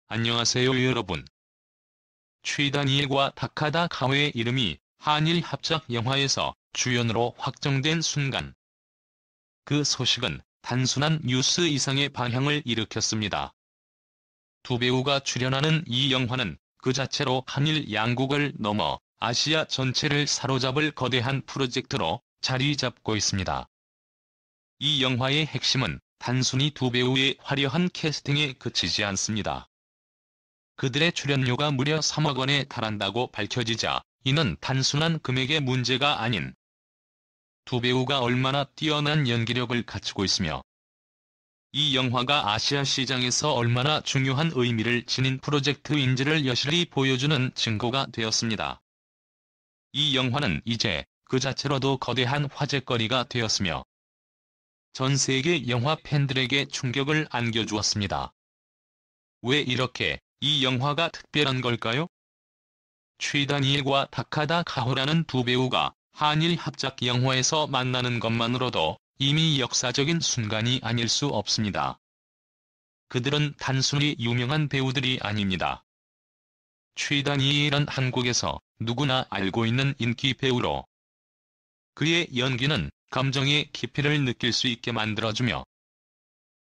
안녕하세요 여러분. 취다니엘과 다카다 카호의 이름이 한일 합작 영화에서 주연으로 확정된 순간, 그 소식은 단순한 뉴스 이상의 반향을 일으켰습니다. 두 배우가 출연하는 이 영화는 그 자체로 한일 양국을 넘어 아시아 전체를 사로잡을 거대한 프로젝트로 자리 잡고 있습니다. 이 영화의 핵심은 단순히 두 배우의 화려한 캐스팅에 그치지 않습니다. 그들의 출연료가 무려 3억 원에 달한다고 밝혀지자 이는 단순한 금액의 문제가 아닌 두 배우가 얼마나 뛰어난 연기력을 갖추고 있으며 이 영화가 아시아 시장에서 얼마나 중요한 의미를 지닌 프로젝트인지를 여실히 보여주는 증거가 되었습니다. 이 영화는 이제 그 자체로도 거대한 화제거리가 되었으며 전 세계 영화 팬들에게 충격을 안겨주었습니다. 왜 이렇게 이 영화가 특별한 걸까요? 취다니엘과 다카다 카호라는 두 배우가 한일 합작 영화에서 만나는 것만으로도 이미 역사적인 순간이 아닐 수 없습니다. 그들은 단순히 유명한 배우들이 아닙니다. 취다니엘은 한국에서 누구나 알고 있는 인기 배우로 그의 연기는 감정의 깊이를 느낄 수 있게 만들어주며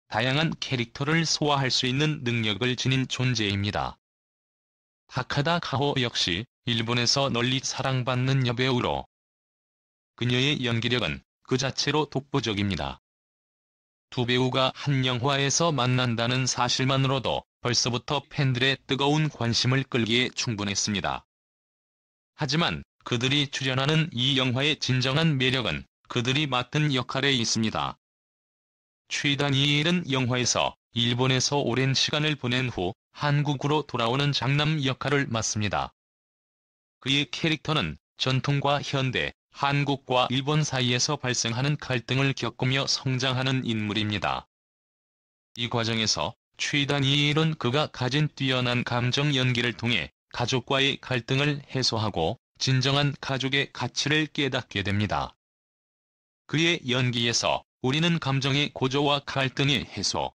다양한 캐릭터를 소화할 수 있는 능력을 지닌 존재입니다. 다카다 카호 역시 일본에서 널리 사랑받는 여배우로 그녀의 연기력은 그 자체로 독보적입니다. 두 배우가 한 영화에서 만난다는 사실만으로도 벌써부터 팬들의 뜨거운 관심을 끌기에 충분했습니다. 하지만 그들이 출연하는 이 영화의 진정한 매력은 그들이 맡은 역할에 있습니다. 취다니엘은 영화에서 일본에서 오랜 시간을 보낸 후 한국으로 돌아오는 장남 역할을 맡습니다. 그의 캐릭터는 전통과 현대, 한국과 일본 사이에서 발생하는 갈등을 겪으며 성장하는 인물입니다. 이 과정에서 취다니엘은 그가 가진 뛰어난 감정 연기를 통해 가족과의 갈등을 해소하고 진정한 가족의 가치를 깨닫게 됩니다. 그의 연기에서 우리는 감정의 고조와 갈등의 해소,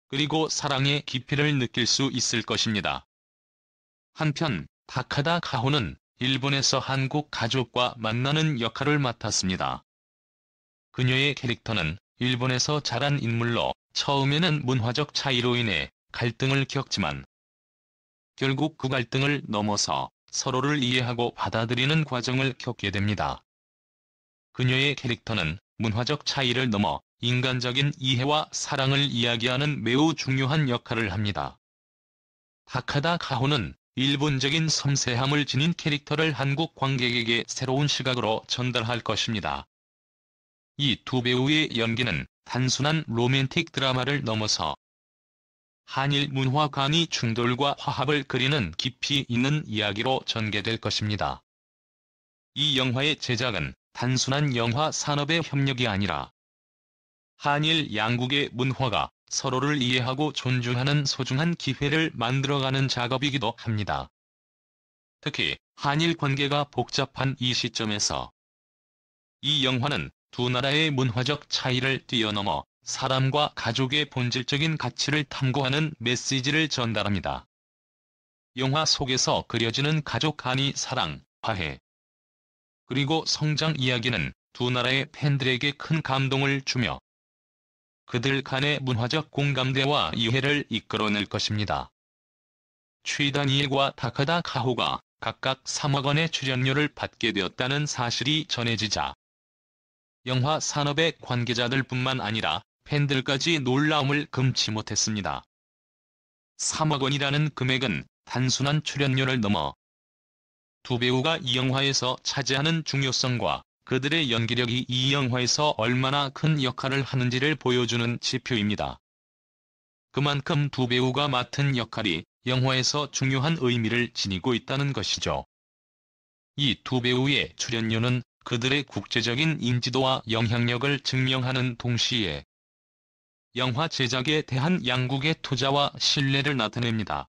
그리고 사랑의 깊이를 느낄 수 있을 것입니다. 한편 다카다 카호는 일본에서 한국 가족과 만나는 역할을 맡았습니다. 그녀의 캐릭터는 일본에서 자란 인물로 처음에는 문화적 차이로 인해 갈등을 겪지만 결국 그 갈등을 넘어서 서로를 이해하고 받아들이는 과정을 겪게 됩니다. 그녀의 캐릭터는 문화적 차이를 넘어 인간적인 이해와 사랑을 이야기하는 매우 중요한 역할을 합니다. 다카다 카호는 일본적인 섬세함을 지닌 캐릭터를 한국 관객에게 새로운 시각으로 전달할 것입니다. 이 두 배우의 연기는 단순한 로맨틱 드라마를 넘어서 한일 문화 간의 충돌과 화합을 그리는 깊이 있는 이야기로 전개될 것입니다. 이 영화의 제작은 단순한 영화 산업의 협력이 아니라 한일 양국의 문화가 서로를 이해하고 존중하는 소중한 기회를 만들어가는 작업이기도 합니다. 특히 한일 관계가 복잡한 이 시점에서 이 영화는 두 나라의 문화적 차이를 뛰어넘어 사람과 가족의 본질적인 가치를 탐구하는 메시지를 전달합니다. 영화 속에서 그려지는 가족 간의 사랑, 화해, 그리고 성장 이야기는 두 나라의 팬들에게 큰 감동을 주며 그들 간의 문화적 공감대와 이해를 이끌어낼 것입니다. 취다니엘과 다카다 카호가 각각 3억 원의 출연료를 받게 되었다는 사실이 전해지자 영화 산업의 관계자들뿐만 아니라 팬들까지 놀라움을 금치 못했습니다. 3억 원이라는 금액은 단순한 출연료를 넘어 두 배우가 이 영화에서 차지하는 중요성과 그들의 연기력이 이 영화에서 얼마나 큰 역할을 하는지를 보여주는 지표입니다. 그만큼 두 배우가 맡은 역할이 영화에서 중요한 의미를 지니고 있다는 것이죠. 이 두 배우의 출연료는 그들의 국제적인 인지도와 영향력을 증명하는 동시에 영화 제작에 대한 양국의 투자와 신뢰를 나타냅니다.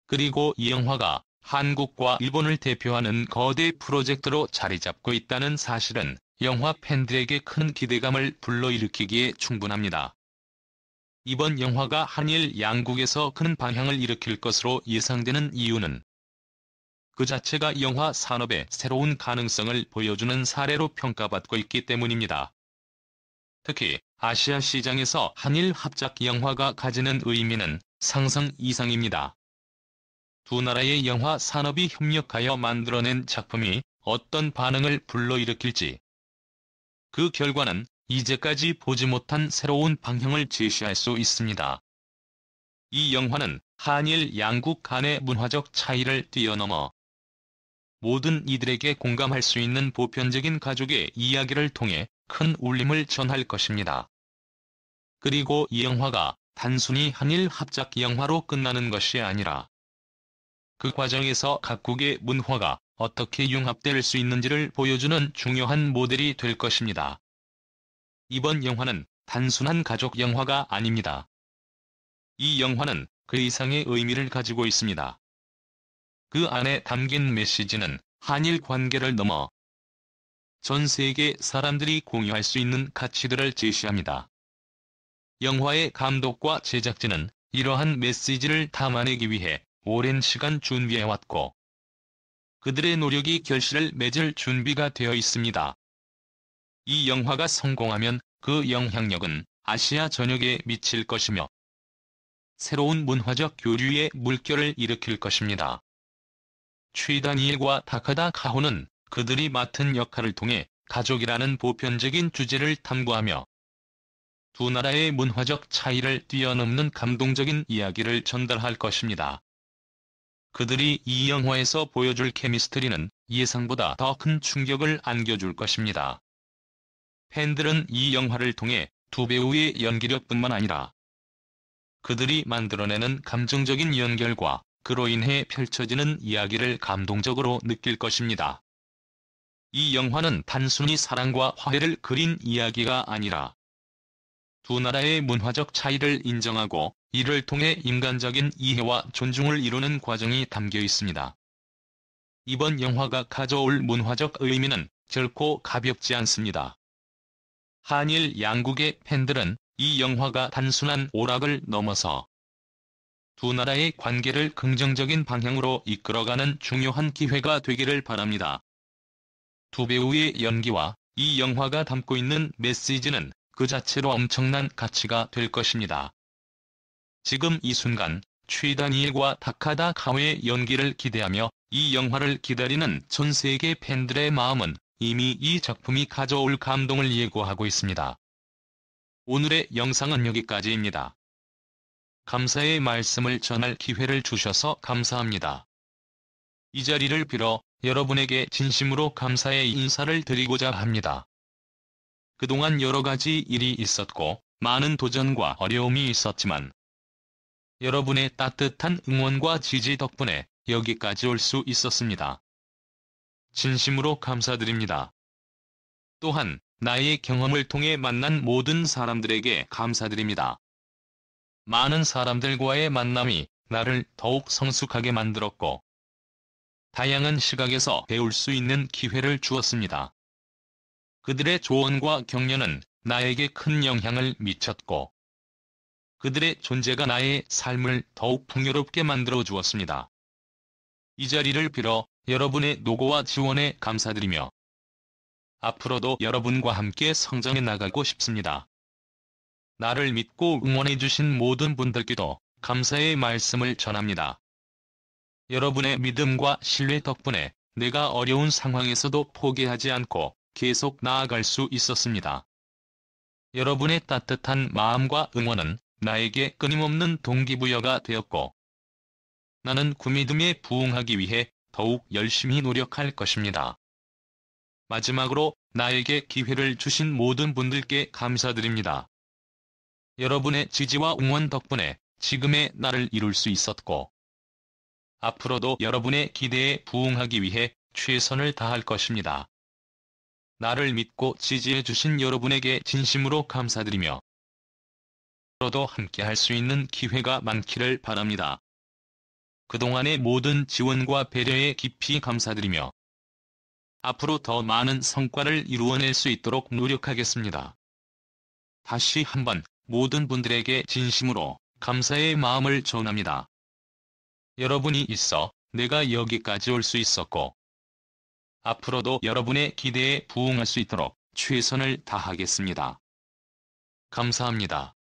그리고 이 영화가 한국과 일본을 대표하는 거대 프로젝트로 자리 잡고 있다는 사실은 영화 팬들에게 큰 기대감을 불러일으키기에 충분합니다. 이번 영화가 한일 양국에서 큰 반향을 일으킬 것으로 예상되는 이유는 그 자체가 영화 산업의 새로운 가능성을 보여주는 사례로 평가받고 있기 때문입니다. 특히 아시아 시장에서 한일 합작 영화가 가지는 의미는 상상 이상입니다. 두 나라의 영화 산업이 협력하여 만들어낸 작품이 어떤 반응을 불러일으킬지, 그 결과는 이제까지 보지 못한 새로운 방향을 제시할 수 있습니다. 이 영화는 한일 양국 간의 문화적 차이를 뛰어넘어 모든 이들에게 공감할 수 있는 보편적인 가족의 이야기를 통해 큰 울림을 전할 것입니다. 그리고 이 영화가 단순히 한일 합작 영화로 끝나는 것이 아니라 그 과정에서 각국의 문화가 어떻게 융합될 수 있는지를 보여주는 중요한 모델이 될 것입니다. 이번 영화는 단순한 가족 영화가 아닙니다. 이 영화는 그 이상의 의미를 가지고 있습니다. 그 안에 담긴 메시지는 한일 관계를 넘어 전 세계 사람들이 공유할 수 있는 가치들을 제시합니다. 영화의 감독과 제작진은 이러한 메시지를 담아내기 위해 오랜 시간 준비해왔고, 그들의 노력이 결실을 맺을 준비가 되어 있습니다. 이 영화가 성공하면 그 영향력은 아시아 전역에 미칠 것이며 새로운 문화적 교류의 물결을 일으킬 것입니다. 취 다니엘과 다카다 카호는 그들이 맡은 역할을 통해 가족이라는 보편적인 주제를 탐구하며 두 나라의 문화적 차이를 뛰어넘는 감동적인 이야기를 전달할 것입니다. 그들이 이 영화에서 보여줄 케미스트리는 예상보다 더 큰 충격을 안겨줄 것입니다. 팬들은 이 영화를 통해 두 배우의 연기력뿐만 아니라 그들이 만들어내는 감정적인 연결과 그로 인해 펼쳐지는 이야기를 감동적으로 느낄 것입니다. 이 영화는 단순히 사랑과 화해를 그린 이야기가 아니라 두 나라의 문화적 차이를 인정하고 이를 통해 인간적인 이해와 존중을 이루는 과정이 담겨 있습니다. 이번 영화가 가져올 문화적 의미는 결코 가볍지 않습니다. 한일 양국의 팬들은 이 영화가 단순한 오락을 넘어서 두 나라의 관계를 긍정적인 방향으로 이끌어가는 중요한 기회가 되기를 바랍니다. 두 배우의 연기와 이 영화가 담고 있는 메시지는 그 자체로 엄청난 가치가 될 것입니다. 지금 이 순간 취 다니엘과 다카다 카오의 연기를 기대하며 이 영화를 기다리는 전 세계 팬들의 마음은 이미 이 작품이 가져올 감동을 예고하고 있습니다. 오늘의 영상은 여기까지입니다. 감사의 말씀을 전할 기회를 주셔서 감사합니다. 이 자리를 빌어 여러분에게 진심으로 감사의 인사를 드리고자 합니다. 그동안 여러 가지 일이 있었고 많은 도전과 어려움이 있었지만 여러분의 따뜻한 응원과 지지 덕분에 여기까지 올 수 있었습니다. 진심으로 감사드립니다. 또한 나의 경험을 통해 만난 모든 사람들에게 감사드립니다. 많은 사람들과의 만남이 나를 더욱 성숙하게 만들었고 다양한 시각에서 배울 수 있는 기회를 주었습니다. 그들의 조언과 격려는 나에게 큰 영향을 미쳤고 그들의 존재가 나의 삶을 더욱 풍요롭게 만들어 주었습니다. 이 자리를 빌어 여러분의 노고와 지원에 감사드리며 앞으로도 여러분과 함께 성장해 나가고 싶습니다. 나를 믿고 응원해 주신 모든 분들께도 감사의 말씀을 전합니다. 여러분의 믿음과 신뢰 덕분에 내가 어려운 상황에서도 포기하지 않고 계속 나아갈 수 있었습니다. 여러분의 따뜻한 마음과 응원은 나에게 끊임없는 동기부여가 되었고 나는 그 믿음에 부응하기 위해 더욱 열심히 노력할 것입니다. 마지막으로 나에게 기회를 주신 모든 분들께 감사드립니다. 여러분의 지지와 응원 덕분에 지금의 나를 이룰 수 있었고 앞으로도 여러분의 기대에 부응하기 위해 최선을 다할 것입니다. 나를 믿고 지지해 주신 여러분에게 진심으로 감사드리며 앞으로도 함께 할 수 있는 기회가 많기를 바랍니다. 그동안의 모든 지원과 배려에 깊이 감사드리며 앞으로 더 많은 성과를 이루어낼 수 있도록 노력하겠습니다. 다시 한번 모든 분들에게 진심으로 감사의 마음을 전합니다. 여러분이 있어 내가 여기까지 올 수 있었고, 앞으로도 여러분의 기대에 부응할 수 있도록 최선을 다하겠습니다. 감사합니다.